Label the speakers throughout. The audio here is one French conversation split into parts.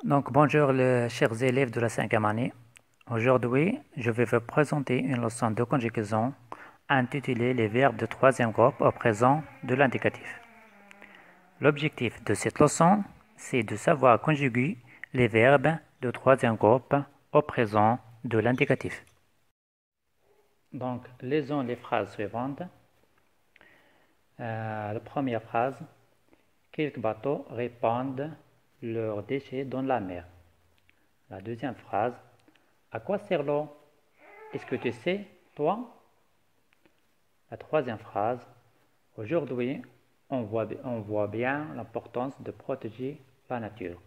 Speaker 1: Donc bonjour les chers élèves de la cinquième année. Aujourd'hui, je vais vous présenter une leçon de conjugaison intitulée Les verbes de troisième groupe au présent de l'indicatif. L'objectif de cette leçon, c'est de savoir conjuguer les verbes de troisième groupe au présent de l'indicatif. Donc, lisons les phrases suivantes. La première phrase, quelques bateaux répandent leurs déchets dans la mer. La deuxième phrase, à quoi sert l'eau? Est-ce que tu sais, toi? La troisième phrase, aujourd'hui, on voit bien l'importance de protéger la nature.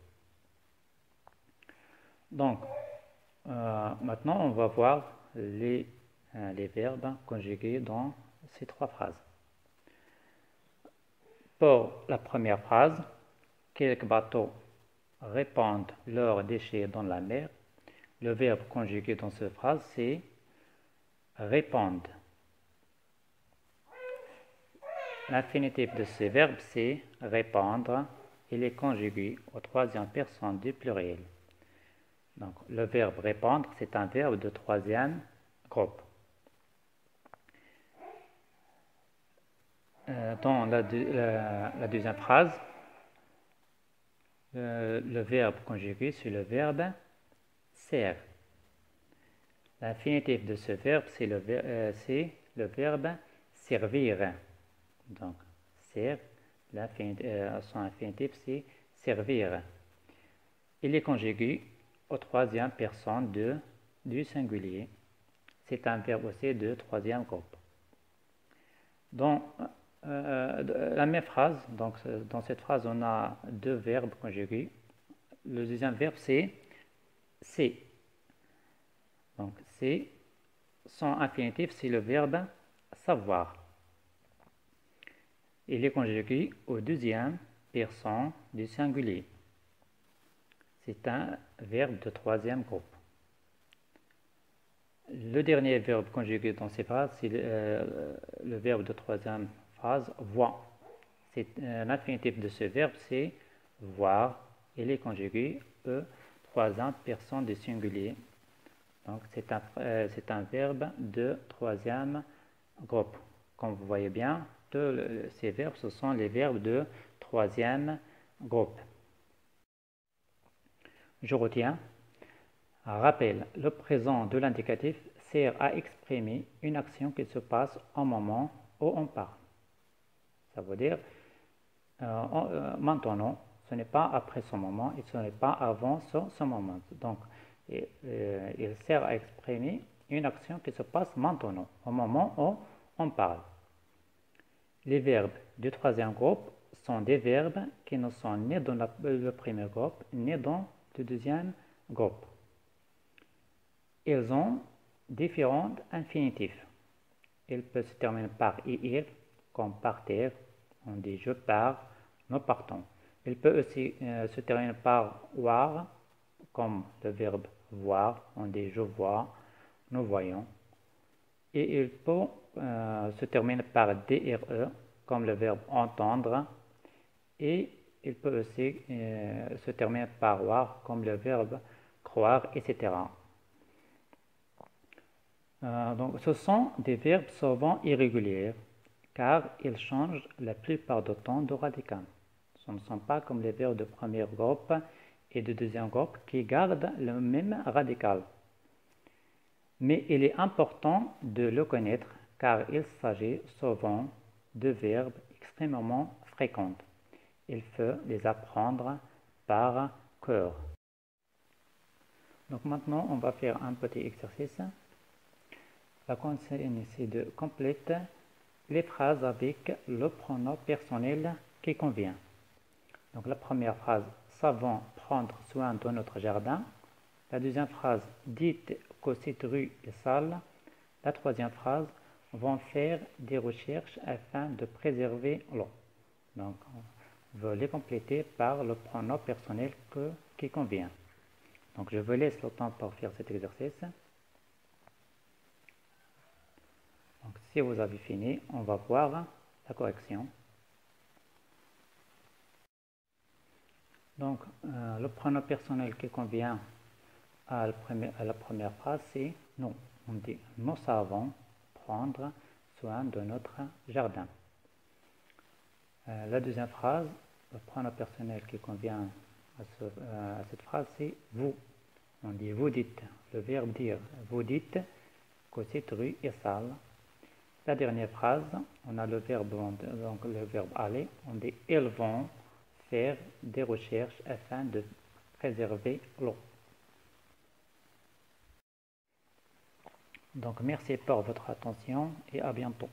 Speaker 1: Donc, maintenant, on va voir les verbes conjugués dans ces trois phrases. Pour la première phrase, quelques bateaux répandent leurs déchets dans la mer. Le verbe conjugué dans cette phrase, c'est répandre. L'infinitif de ce verbe, c'est répandre. Il est conjugué au troisième personne du pluriel. Donc, le verbe répandre, c'est un verbe de troisième groupe. Dans la deuxième phrase, le verbe conjugué, c'est le verbe sert. L'infinitif de ce verbe, c'est le verbe servir. Donc, sert, son infinitif, c'est servir. Il est conjugué au troisième personne du singulier. C'est un verbe aussi de troisième groupe. Dans la même phrase, donc dans cette phrase, on a deux verbes conjugués. Le deuxième verbe, c'est c'est. Donc, c'est, son infinitif, c'est le verbe savoir. Il est conjugué au deuxième personne du singulier. C'est un verbe de troisième groupe. Le dernier verbe conjugué dans ces phrases, c'est le verbe de troisième phrase, voir. L'infinitif de ce verbe, c'est voir. Il est conjugué au troisième personne du singulier. Donc, c'est un verbe de troisième groupe. Comme vous voyez bien, tous ces verbes, ce sont les verbes de troisième groupe. Je retiens. Rappel, le présent de l'indicatif sert à exprimer une action qui se passe au moment où on parle. Ça veut dire, maintenant, ce n'est pas après ce moment et ce n'est pas avant ce moment. Donc, il sert à exprimer une action qui se passe maintenant, au moment où on parle. Les verbes du troisième groupe sont des verbes qui ne sont ni dans le premier groupe, ni dans le deuxième groupe. Ils ont différents infinitifs. Ils peuvent se terminer par ir, comme partir. On dit je pars, nous partons. Ils peuvent aussi se terminer par voir, comme le verbe voir. On dit je vois, nous voyons. Et ils peuvent se terminer par dire, comme le verbe entendre. Et il peut aussi se terminer par voir, comme le verbe croire, etc. Donc, ce sont des verbes souvent irréguliers, car ils changent la plupart du temps de radical. Ce ne sont pas comme les verbes de premier groupe et de deuxième groupe qui gardent le même radical. Mais il est important de le connaître, car il s'agit souvent de verbes extrêmement fréquents. Il faut les apprendre par cœur. Donc maintenant, on va faire un petit exercice. La consigne, c'est de compléter les phrases avec le pronom personnel qui convient. Donc la première phrase, savons prendre soin de notre jardin. La deuxième phrase, dites que cette rue est sale. La troisième phrase, vont faire des recherches afin de préserver l'eau. Donc on veut les compléter par le pronom personnel qui convient. Donc je vous laisse le temps pour faire cet exercice. Donc, si vous avez fini, on va voir la correction. Donc, le pronom personnel qui convient à la première phrase, c'est nous. On dit nous savons prendre soin de notre jardin. La deuxième phrase, le pronom personnel qui convient à cette phrase, c'est vous. On dit vous dites. Le verbe dire. Vous dites que cette rue est sale. La dernière phrase, on a le verbe, donc le verbe aller. On dit ils vont faire des recherches afin de préserver l'eau. Donc merci pour votre attention et à bientôt.